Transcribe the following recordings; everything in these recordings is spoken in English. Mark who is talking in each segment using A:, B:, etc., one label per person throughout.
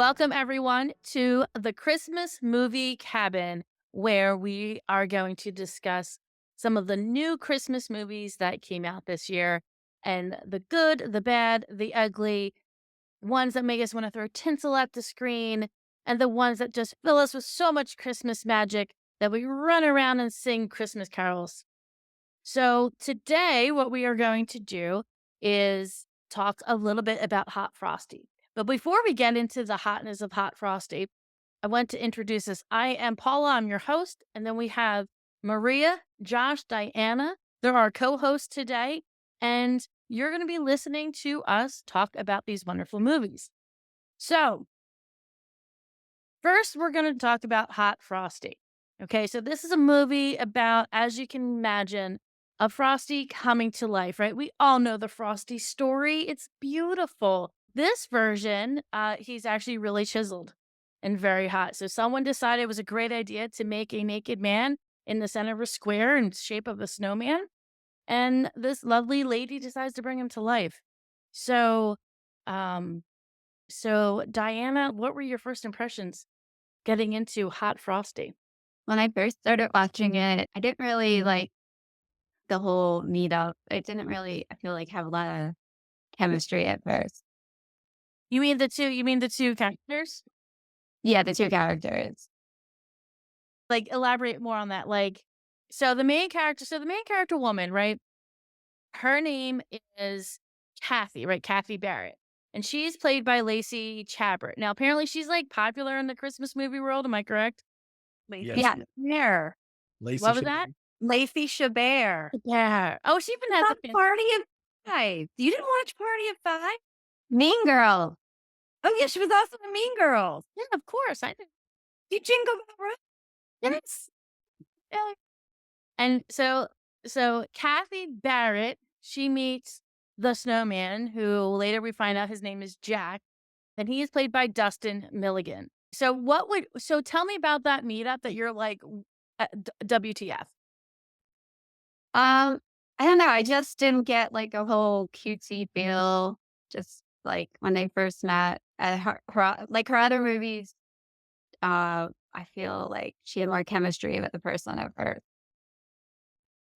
A: Welcome, everyone, to the Christmas Movie Cabin, where we are going to discuss some of the new Christmas movies that came out this year and the good, the bad, the ugly, ones that make us want to throw tinsel at the screen, and the ones that just fill us with so much Christmas magic that we run around and sing Christmas carols. So, today, what we are going to do is talk a little bit about Hot Frosty. But before we get into the hotness of Hot Frosty, I want to introduce us. I am Paula, I'm your host. And then we have Maria, Josh, Diana. They're our co hosts today. And you're going to be listening to us talk about these wonderful movies. So, first, we're going to talk about Hot Frosty. Okay, so this is a movie about, as you can imagine, a Frosty coming to life, right? We all know the Frosty story. It's beautiful. This version, he's actually really chiseled and very hot. So someone decided it was a great idea to make a naked man in the center of a square in shape of a snowman. And this lovely lady decides to bring him to life. So, um, so Diana, what were your first impressions getting into Hot Frosty?
B: When I first started watching it, I didn't really like the whole meetup. It didn't really, I feel like, have a lot of chemistry at first.
A: You mean the two characters?
B: Yeah, the two characters.
A: Like, elaborate more on that. Like, so the main character woman, right? Her name is Kathy, right? Kathy Barrett. And she's played by Lacey Chabert. Now, apparently she's like popular in the Christmas movie world. Am I correct?
C: Yes,
B: Yeah.
C: Chabert.
A: What
C: Lacey
A: was that?
C: Chabert.
D: Lacey Chabert.
A: Yeah. Oh, she even has a
D: Not Party of Five. You didn't watch Party of Five?
B: Mean Girl.
D: Oh, yeah, she was also in Mean Girls.
A: Yeah, of course. I did.
D: You Jingle Bell Rock.
A: Yes. Yeah. And so Kathy Barrett, she meets the snowman, who later we find out his name is Jack, and he is played by Dustin Milligan. So tell me about that meetup that you're like, WTF?
B: I don't know. I just didn't get like a whole cutesy feel. Just like when they first met. Like her other movies, I feel like she had more chemistry with the person at first.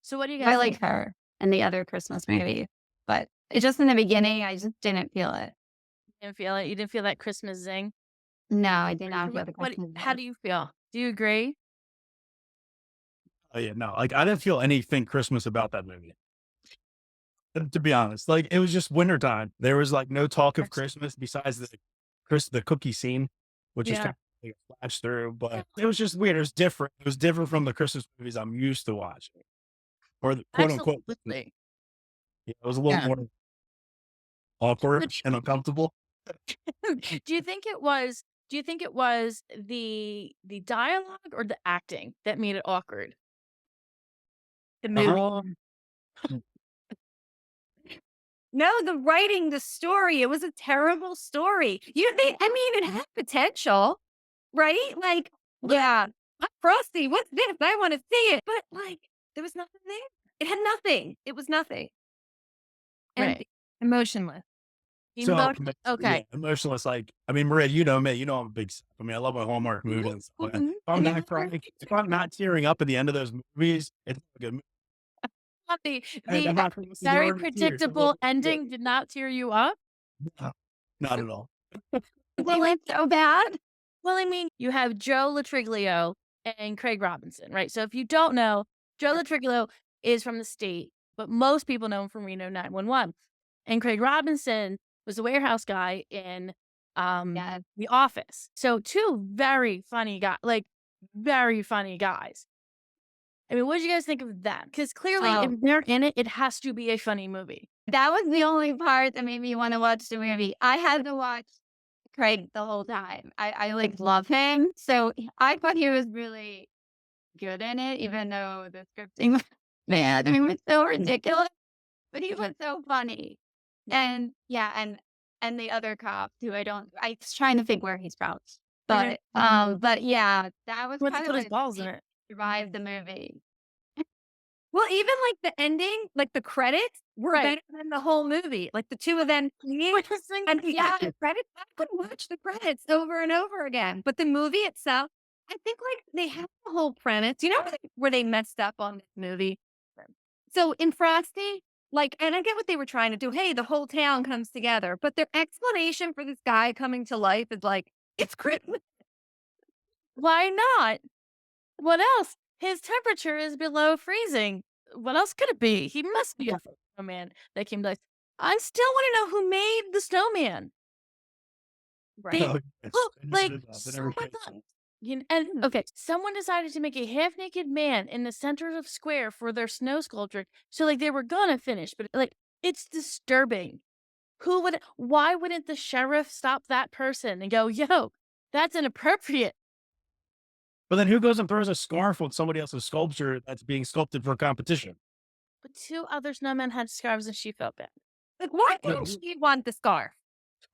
A: So what do you
B: I
A: guys
B: like
A: think?
B: her in the other Christmas movie, but it just in the beginning, I just didn't feel it.
A: You didn't feel it? You didn't feel that Christmas zing?
B: No, I did not feel
A: What
B: the
A: what
B: Christmas
A: how
B: vibe.
A: do you feel? Do you agree?
C: Oh yeah, no, like I didn't feel anything Christmas about that movie. To be honest, like it was just wintertime. There was like no talk of Christmas besides the cookie scene, which is
A: Yeah.
C: kind of like a flash through. But it was just weird. It was different. It was different from the Christmas movies I'm used to watching, or the quote unquote.
A: Absolutely.
C: Yeah, it was a little
D: Yeah.
C: more
A: So
C: awkward and uncomfortable.
A: do you think it was the dialogue or the acting that made it awkward?
D: The movie.
C: Um,
D: No, the writing, the story. It was a terrible story. I mean, it had potential, right? Like, yeah, Frosty, what's this? I want to see it. But like, there was nothing there. It had nothing. It was nothing.
A: Right.
D: Empty, emotionless.
C: so yeah,
A: Okay.
C: emotionless. Like I mean, Maria, you know me. You know I'm a big. I mean, I love my Hallmark movies.
D: Mhm.
C: If I'm not crying, if I'm not tearing up at the end of those movies, it's not a good.
A: Not the
C: And
A: the
C: I'm not gonna see
A: very
C: your tears. It
A: predictable
C: wasn't good.
A: ending did not tear you up?
C: No, not at all.
D: Well, it's so bad.
A: Well, I mean, you have Joe Latriglio and Craig Robinson, right? So if you don't know, Joe Latriglio is from the state, but most people know him from Reno 911. And Craig Robinson was a warehouse guy in
B: Yeah.
A: The Office. So two very funny guys, like very funny guys. I mean, what did you guys think of that? Because clearly, if
B: Oh,
A: they're in it, it has to be a funny movie.
B: that was the only part that made me want to watch the movie. I had to watch Craig the whole time. I like love him. So I thought he was really good in it, even though the scripting was bad. I mean, it was so ridiculous, but he was so funny. And yeah, and the other cop who I was trying to think where he's from. But yeah, that was
A: What's
B: kind of
A: put his
B: what
A: balls in it?
B: survived the movie.
D: Well, even like the ending, like the credits, were
A: Right.
D: better than the whole movie. Like the two of them singing. And yeah, the credits, I could watch the credits over and over again. But the movie itself, I think like they have the whole premise. You know where they messed up on this movie? So in Frosty, like, and I get what they were trying to do. Hey, the whole town comes together. But their explanation for this guy coming to life is like, it's Christmas.
A: Why not? What else? His temperature is below freezing. What else could it be? He must be a snowman that came to life. I still want to know who made the snowman.
D: Right.
A: They,
C: Oh, yes.
A: well,
C: They never
A: like,
C: did that. They never
A: someone
C: came
A: thought, and okay, someone decided to make a half-naked man in the center of square for their snow sculpture. So, like, they were gonna finish, but like, it's disturbing. Why wouldn't the sheriff stop that person and go, yo, that's inappropriate?
C: But then who goes and throws a scarf on somebody else's sculpture that's being sculpted for competition?
A: But two other snowmen had scarves and she felt bad.
D: Like, why
C: No.
D: didn't she want the scarf?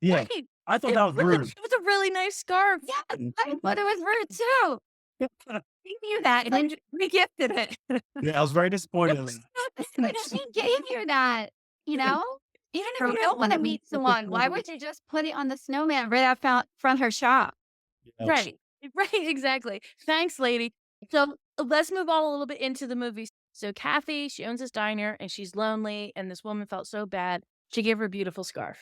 C: Yeah,
A: Right.
C: I thought that was rude.
A: It was a really nice scarf.
D: Yeah, I thought it was rude too. He knew that and then re-gifted it.
C: Yeah, I was very disappointed in that.
B: But if he gave you that, you know, even if you don't want to meet someone, why would you just put it on the snowman right out front her shop?
C: Yeah.
A: Right. Right, exactly. Thanks, lady. So let's move on a little bit into the movie. So Kathy, she owns this diner and she's lonely, and this woman felt so bad. She gave her a beautiful scarf.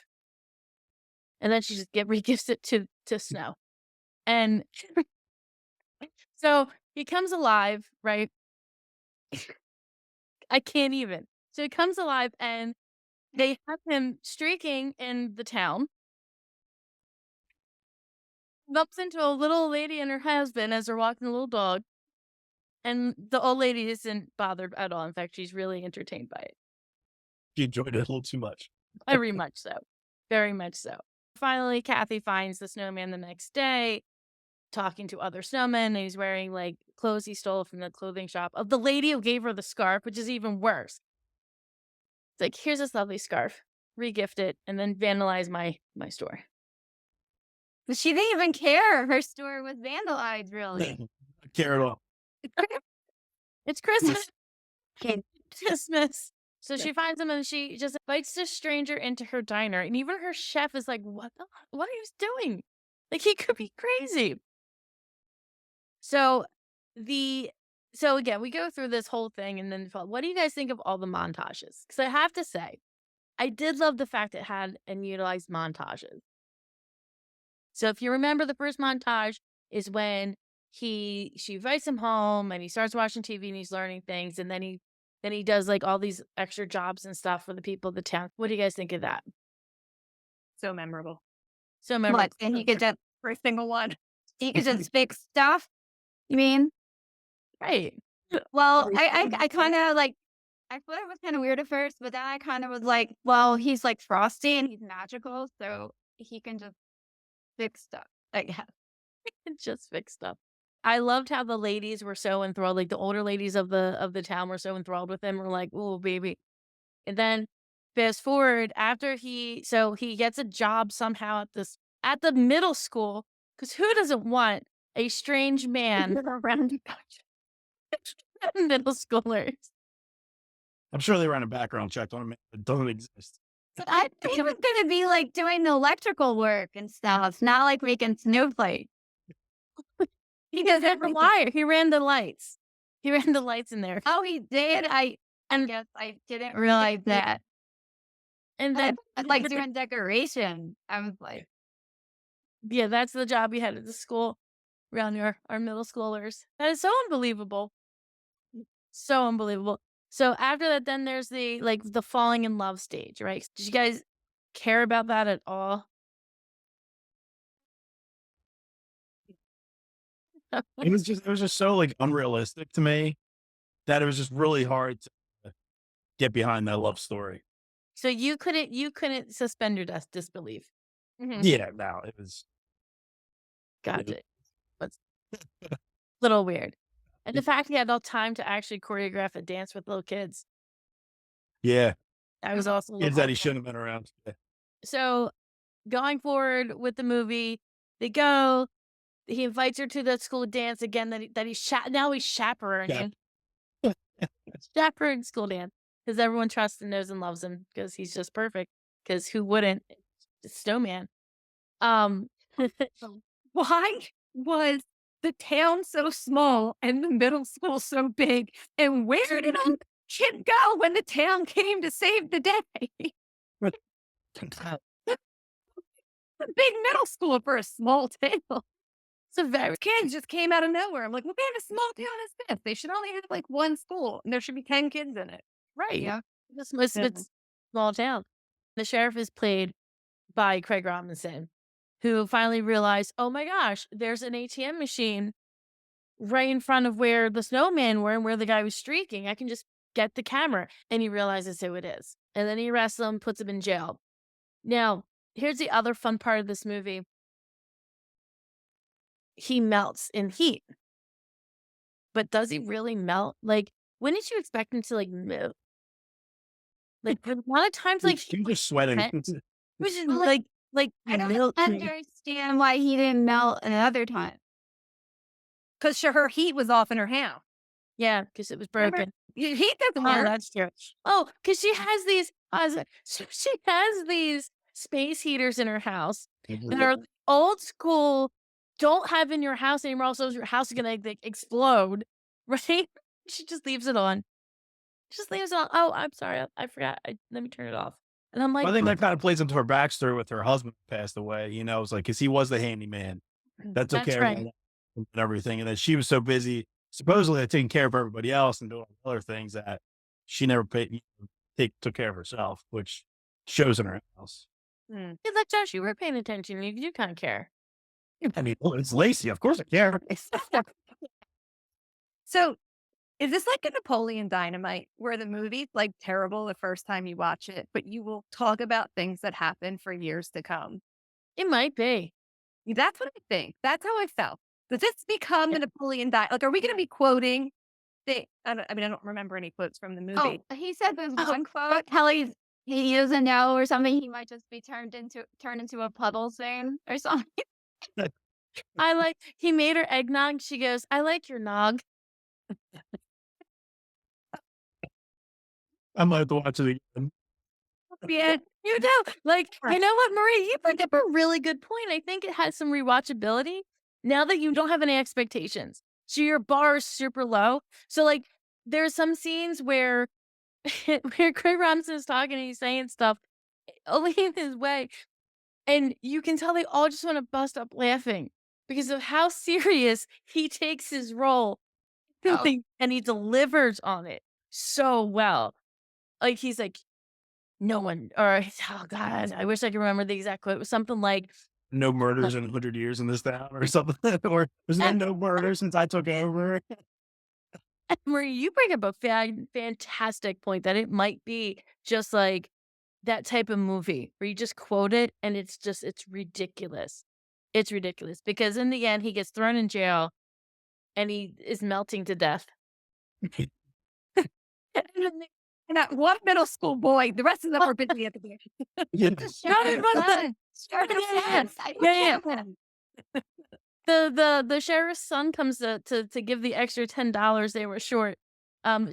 A: And then she just re-gifts it to Snow. And so he comes alive, right? I can't even. So he comes alive and they have him streaking in the town. Bumps into a little lady and her husband as they're walking a little dog. And the old lady isn't bothered at all. In fact, she's really entertained by it.
C: She enjoyed it a little too much.
A: Very much so. Very much so. Finally, Kathy finds the snowman the next day, talking to other snowmen, and he's wearing like clothes he stole from the clothing shop of the lady who gave her the scarf, which is even worse. It's like, here's this lovely scarf, re-gift it, and then vandalize my store.
B: But she didn't even care. Her store was vandalized, really.
C: Not care at all.
A: It's Christmas. Christmas. So she finds him and she just invites this stranger into her diner. And even her chef is like, what are you doing? Like, he could be crazy. So again, we go through this whole thing and then what do you guys think of all the montages? Because I have to say, I did love the fact it had and utilized montages. So if you remember, the first montage is when she invites him home and he starts watching TV and he's learning things, and then he does like all these extra jobs and stuff for the people of the town. What do you guys think of that?
D: So memorable.
A: So memorable.
B: What? And he could just
D: First single one.
B: he could just fix stuff. You mean?
A: Right.
B: Well, I kind of like. I thought it was kind of weird at first, but then I kind of was like, well, he's like Frosty and he's magical, so he can just fix stuff. I guess.
A: Just fix stuff. I loved how the ladies were so enthralled, like the older ladies of the town were so enthralled with him. We're like, oh baby. And then fast forward after he gets a job somehow at the middle school, because who doesn't want a strange man around middle schoolers?
C: I'm sure they ran a background check on him that doesn't exist.
B: But I think he was gonna be like doing the electrical work and stuff, not like making snowflakes.
A: He does every wire. He ran the lights. He ran the lights in there.
B: Oh, he did. I guess I didn't realize that.
A: And then
B: Like doing decoration. I was like,
A: yeah, that's the job we had at the school around our middle schoolers. That is so unbelievable. So unbelievable. So after that, then there's the falling in love stage, right? Did you guys care about that at all?
C: It was just so like unrealistic to me that it was just really hard to get behind that love story.
A: So you couldn't suspend your disbelief.
C: Yeah, no, it was.
A: Gotcha. But a little weird. And the fact he had all time to actually choreograph a dance with little kids.
C: Yeah,
A: That was also a little
C: kids that he
A: odd.
C: shouldn't have been around. Yeah.
A: So going forward with the movie, he invites her to the school dance again now he's chaperoning.
C: Yeah.
A: Chaperone school dance. because everyone trusts and knows and loves him because he's just perfect. Because who wouldn't? It's Snowman. Um,
D: So why was the town so small and the middle school so big? And where did all the kid go when the town came to save the day?
C: But
D: A big middle school for a small town.
A: it's a very
D: Kids just came out of nowhere. I'm like, what kind of small town is this? They should only have like one school and there should be 10 kids in it.
A: right.
B: Yeah.
A: Most of
D: Yeah.
A: it's small town. The sheriff is played by Craig Robinson, who finally realized, oh my gosh, there's an ATM machine right in front of where the snowman were and where the guy was streaking. I can just get the camera. And he realizes who it is. And then he arrests him, puts him in jail. Now, here's the other fun part of this movie. He melts in heat. But does he really melt? Like, when did you expect him to like melt? Like a lot of times, like
C: she was just sweating.
A: which is
B: Well,
A: like
B: I don't
A: melt.
B: understand why he didn't melt another time.
D: Because her heat was off in her house.
A: Yeah, because it was
D: Remember?
A: broken.
D: Heat doesn't
A: Oh,
D: work.
A: that's true. Oh, because she has these. She has these space heaters in her house that are old school. Don't have in your house anymore. Also, your house is gonna like, explode, right? She just leaves it on. Just leaves it on. Oh, I'm sorry. I forgot. Let me turn it off. And I'm like,
C: I think that kind of plays into her backstory with her husband who passed away. You know, it's like because he was the handyman that took
A: that's
C: care of
A: right.
C: all that and everything, and then she was so busy, supposedly taking care of everybody else and doing other things that she never took care of herself, which shows in her house.
A: Hey, look, Josh, you were paying attention. You do kind of care.
C: I mean, well, it's Lacey, of course I care.
D: So is this like a Napoleon Dynamite where the movie's like terrible the first time you watch it, but you will talk about things that happen for years to come?
A: It might be.
D: That's what I think. That's how I felt. Does this become a Napoleon Dynamite? Like, are we going to be quoting I don't remember any quotes from the movie.
B: Oh, he said there's
A: Oh,
B: one quote. He doesn't know or something. He might just be turned into a puddle soon or something.
A: he made her eggnog. She goes, I like your nog.
C: I might have to watch it again.
A: Yeah, you know, like, you know what, Marie, you bring up a really good point. I think it has some rewatchability now that you don't have any expectations. So your bar is super low. So like there's some scenes where where Craig Robinson is talking and he's saying stuff only in his way. And you can tell they all just want to bust up laughing because of how serious he takes his role.
B: Oh.
A: And he delivers on it so well. Like he's like, no one, or oh god, I wish I could remember the exact quote. It was something like,
C: No murders in 100 years in this town or something. Or there's been no murder since I took over.
A: Marie, you bring up a fantastic point that it might be just like that type of movie where you just quote it and it's ridiculous. It's ridiculous because in the end he gets thrown in jail and he is melting to death.
D: And that one middle school boy, the rest of them were busy at the beginning.
C: Yes.
A: No, it wasn't. Yeah. The sheriff's son comes to give the extra $10 they were short.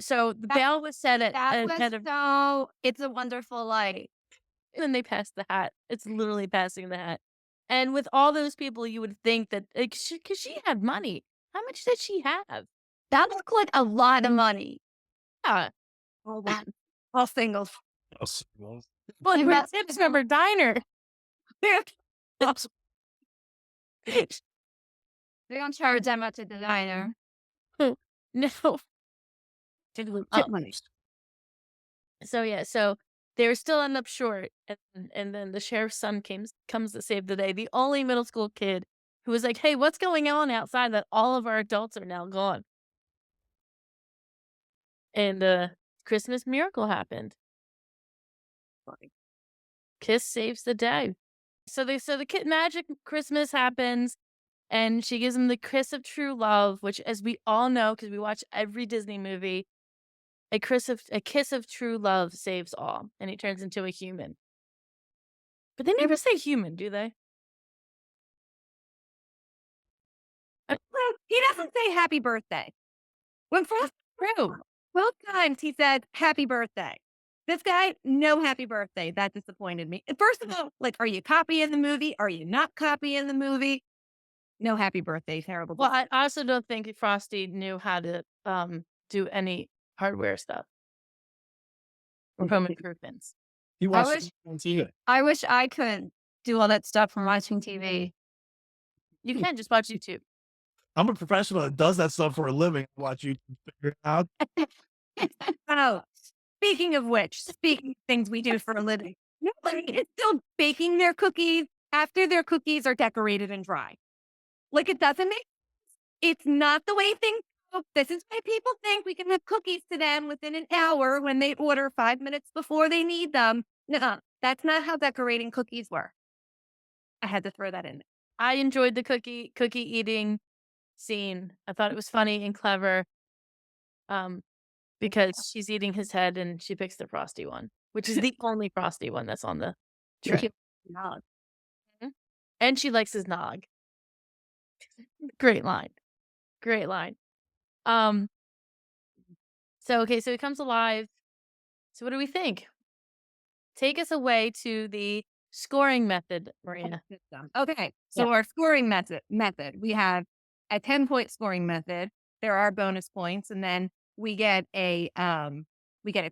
A: So the bail was set at
B: So It's a Wonderful Life.
A: and then they passed the hat. It's literally passing the hat. And with all those people, you would think that because she had money. How much did she have?
B: That looked like a lot of money.
A: Yeah.
D: All singles.
A: Well,
B: It
A: we're
B: must-
A: tips from her diner.
B: They don't charge that much at the diner.
A: No.
D: Tip
A: Oh.
D: money.
A: So yeah, so they were still end up short, and then the sheriff's son comes to save the day. The only middle school kid who was like, "Hey, what's going on outside? That all of our adults are now gone." And Christmas miracle happened. Kiss saves the day. So the kid magic Christmas happens, and she gives him the kiss of true love, which, as we all know, because we watch every Disney movie, a kiss of true love saves all, and he turns into a human. But they never say human, do they?
D: Well, he doesn't say happy birthday. When Frosty
A: True.
D: both times he said happy birthday. This guy, no happy birthday. That disappointed me. First of all, like, are you copying the movie? Are you not copying the movie? No happy birthday. Terrible.
A: Well, I also don't think Frosty knew how to do any hardware stuff or home improvements.
C: He
B: I
C: watched
B: wish
C: it on TV.
B: I wish I could do all that stuff from watching TV.
A: You can just watch YouTube.
C: I'm a professional that does that stuff for a living. Watch you figure it out.
D: Oh, speaking of which, speaking of things we do for a living, nobody is still baking their cookies after their cookies are decorated and dry. Like, it doesn't make, it's not the way things go. This is why people think we can have cookies to them within an hour when they order 5 minutes before they need them. No, that's not how decorating cookies work. I had to throw that in.
A: I enjoyed the cookie eating scene. I thought it was funny and clever. Because she's eating his head and she picks the frosty one, which is the only frosty one that's on the tray.
D: Nog.
A: And she likes his nog. Great line. Great line. So okay, so he comes alive. So what do we think? Take us away to the scoring method, Maria.
D: System. Okay, so our scoring method, we have a 10-point scoring method. There are bonus points, and then we get a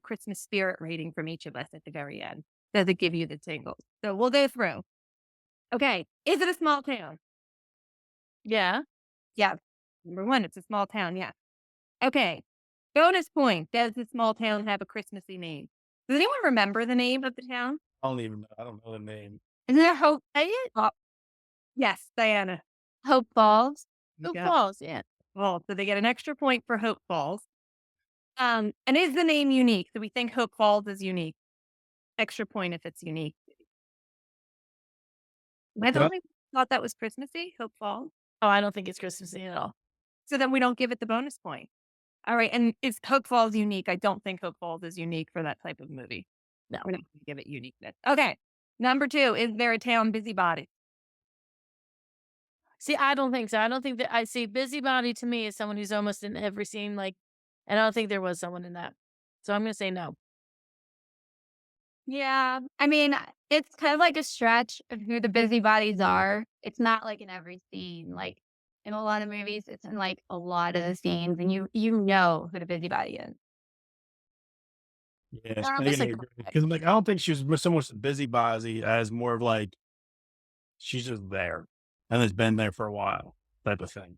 D: Christmas spirit rating from each of us at the very end. Does it give you the tingles? So we'll go through. Okay, is it a small town?
A: Yeah.
D: Yeah. Number one, it's a small town. Yeah. Okay. Bonus point. Does the small town have a Christmassy name? Does anyone remember the name of the town?
C: I don't even know. I don't know the name.
B: Isn't there Hope
D: Yes, Diana.
B: Hope Falls?
A: Hope
D: Yeah.
A: Falls, yeah.
D: Well, so they get an extra point for Hope Falls. And is the name unique? Do we think Hope Falls is unique? Extra point if it's unique. I
C: Yeah.
D: thought that was Christmassy, Hope Falls.
A: Oh, I don't think it's Christmassy at all.
D: So then we don't give it the bonus point. All right. And is Hope Falls unique? I don't think Hope Falls is unique for that type of movie.
A: No.
D: We're not going to give it uniqueness. Okay. Number two, is there a town busybody?
A: See, I don't think so. I don't think that I see busybody to me as someone who's almost in every scene, like, and I don't think there was someone in that. So I'm gonna say no.
B: Yeah. I mean, it's kind of like a stretch of who the busybodies are. It's not like in every scene. Like in a lot of movies, it's in like a lot of the scenes, and you know who the busybody is.
C: Yeah,
B: I don't disagree.
C: because like I don't think she was so much busybody as more of like she's just there and has been there for a while type of thing.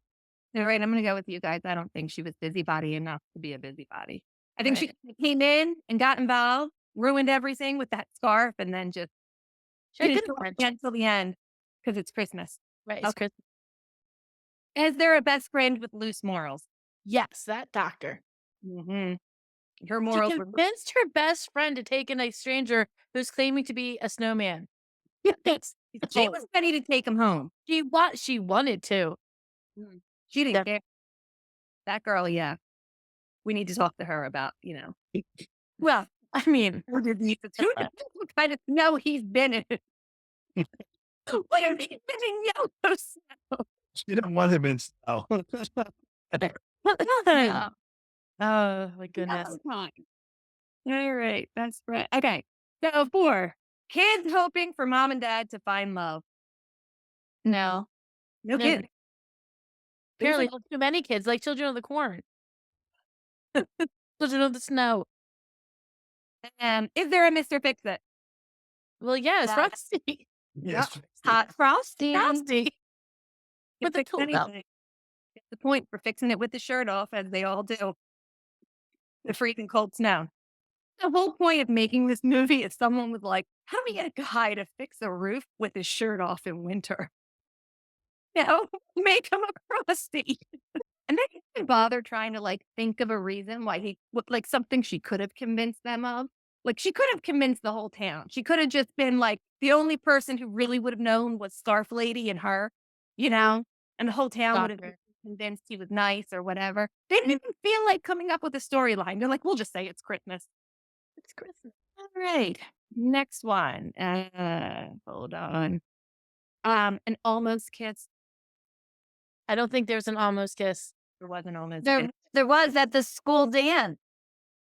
D: All right. I'm going to go with you guys. I don't think she was busybody enough to be a busybody. I think
A: Right.
D: she came in and got involved, ruined everything with that scarf, and then just
A: Sure,
D: finished
A: good
D: it
A: French.
D: until the end because it's Christmas.
A: Right. It's
D: Okay.
A: Christmas.
D: Is there a best friend with loose morals?
A: Yes, that doctor.
D: Mm-hmm. Her
A: She
D: morals were.
A: convinced her best friend to take in a stranger who's claiming to be a snowman. Yes.
D: She was ready to take him home.
A: She wanted to.
D: She didn't
A: Def-
D: care. That girl, yeah. We need to talk to her about,
A: Well, I mean,
D: what kind of snow he's been in. What have he been in yellow snow?
C: She didn't want him in style.
B: Yeah.
A: oh my goodness.
D: That's fine. All right. That's right. Okay. So 4, kids hoping for mom and dad to find love.
B: No.
D: No
A: No.
D: kidding.
A: Apparently, too many kids, like children of the corn. Children of the snow.
D: Is there a Mr. Fix-It?
A: Well, yes,
B: Yes.
A: Frosty.
C: Yes.
B: Hot Frosty.
A: Frosty.
D: Can
A: With the
D: fix
A: tool belt.
D: anything. Get the point for fixing it with the shirt off, as they all do. The freezing cold snow. The whole point of making this movie is someone was like, how do we get a guy to fix a roof with his shirt off in winter? Make him a Frosty. And they didn't bother trying to like think of a reason why like something she could have convinced them of. Like she could have convinced the whole town. She could have just been like the only person who really would have known was Scarf Lady and her, and the whole town would have been
A: Doctor.
D: convinced he was nice or whatever. They didn't even feel like coming up with a storyline. They're like, we'll just say it's Christmas.
A: It's Christmas.
D: All right. Next one. Hold on. An almost kiss.
A: I don't think there's an almost kiss.
D: There was an almost
B: There
D: kiss.
B: was at the school dance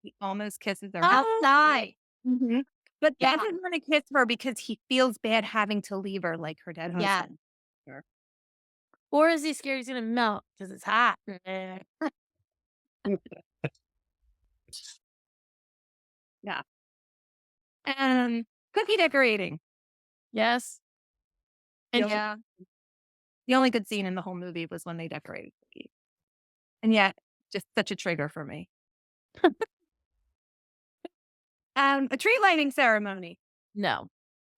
D: The almost kisses are
B: outside.
D: But
B: Yeah.
D: that doesn't want to kiss her because he feels bad having to leave her like her dead
B: Yeah.
D: husband.
A: Or is he scared he's gonna melt because it's hot?
D: Yeah. Cookie decorating.
A: Yes. And
B: Yeah.
D: The only good scene in the whole movie was when they decorated cookies. And yet, just such a trigger for me. A tree lighting ceremony.
A: no.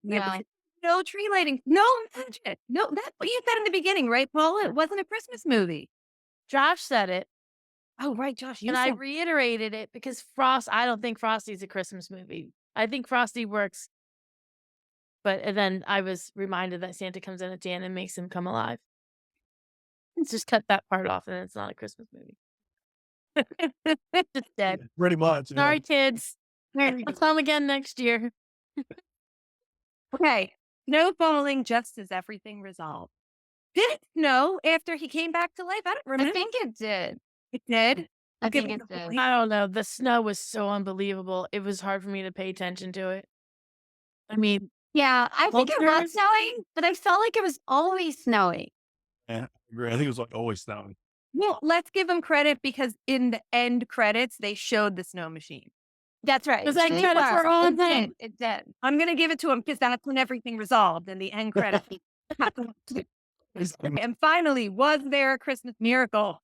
B: No.
D: No tree lighting. No magic. No, that's what you said in the beginning, right, Paula? It wasn't a Christmas movie.
A: Josh said it,
D: Oh, right, Josh. You
A: and I
D: said
A: reiterated it because I don't think Frosty's a Christmas movie. I think Frosty works, but and then I was reminded that Santa comes in at the end and makes him come alive. Let's just cut that part off, and it's not a Christmas movie. Just dead.
C: Pretty much. Yeah.
A: Sorry, kids. I'll come again next year.
D: okay. No falling, just as everything resolved. Did it snow after he came back to life? I don't
B: I
D: remember.
B: think it did.
D: It did.
B: I
D: Okay,
B: think it did.
A: I don't know. The snow was so unbelievable. It was hard for me to pay attention to it. I mean,
B: Yeah, I think it was
A: Vultures?
B: snowing, but I felt like it was always snowing.
C: Yeah, I agree. I think it was like always snowing.
D: Well, let's give them credit because in the end credits, they showed the snow machine.
B: That's right.
A: Was that
B: They
A: credit
B: were.
A: for all
B: It
A: of that?
B: did. It did.
D: I'm going to give it to him because that's when everything resolved in the end credits. And finally, was there a Christmas miracle?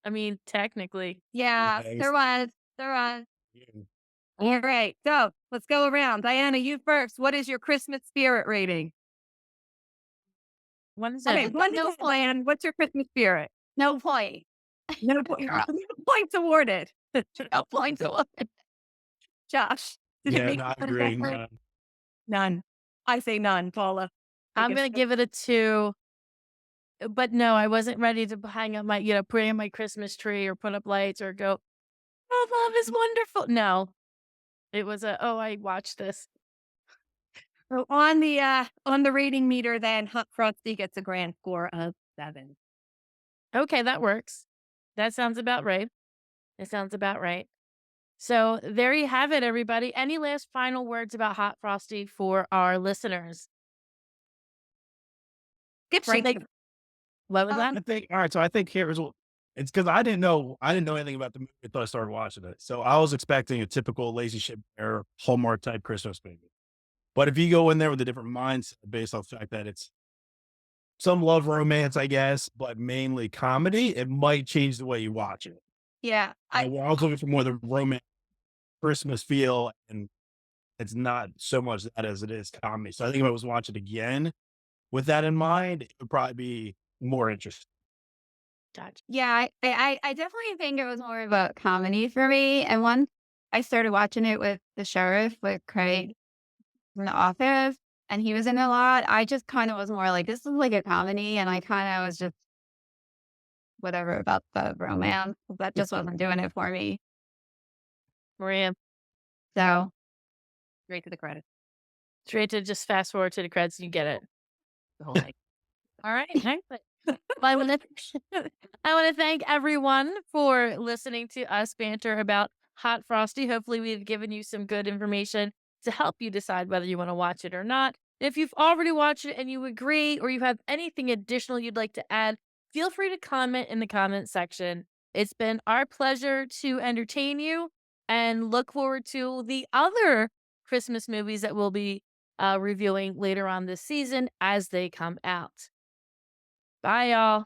A: I mean, technically.
B: Yeah,
C: Nice.
B: there was. There was.
D: All right. So let's go around. Diana, you first. What is your Christmas spirit rating?
A: What is
D: Okay,
A: it?
D: one
B: No
D: to 10, Diane. What's your Christmas spirit?
B: No point.
D: No points awarded.
B: No point to look.
D: Josh, did it
C: Yeah,
D: make
C: no, I
D: you
C: agree.
D: happy? None. I say none, Paula.
A: I'm going to give it a 2. But no, I wasn't ready to hang up my, put in my Christmas tree or put up lights or go, oh, love is wonderful. No, it was I watched this.
D: So on the rating meter, then Hot Frosty gets a grand score of 7.
A: Okay, that works. That sounds about right. It sounds about right. So there you have it, everybody. Any last final words about Hot Frosty for our listeners?
D: Skip
A: Should
D: right
A: they-
D: to the-
A: What was that?
C: I think all right. So I think here's what it's because I didn't know anything about the movie until I started watching it. So I was expecting a typical lazy ship or Hallmark type Christmas movie. But if you go in there with a different mindset based on the fact that it's some love romance, I guess, but mainly comedy, it might change the way you watch it.
B: Yeah.
C: I was looking for more of the romance Christmas feel, and it's not so much that as it is comedy. So I think if I was watching it again with that in mind, it would probably be more interesting.
A: Gotcha.
B: Yeah, I definitely think it was more about comedy for me. And once I started watching it with the sheriff, with Craig from The Office, and he was in it a lot, I just kind of was more like, this is like a comedy. And I kind of was just whatever about the romance. That just wasn't doing it for me.
A: Maria,
B: So,
D: straight to the credits.
A: straight to just fast forward to the credits and you get it.
D: The whole thing.
A: All right. Excellent. Well, I want to thank everyone for listening to us banter about Hot Frosty. Hopefully, we've given you some good information to help you decide whether you want to watch it or not. If you've already watched it and you agree, or you have anything additional you'd like to add, feel free to comment in the comment section. It's been our pleasure to entertain you, and look forward to the other Christmas movies that we'll be reviewing later on this season as they come out. Bye, y'all.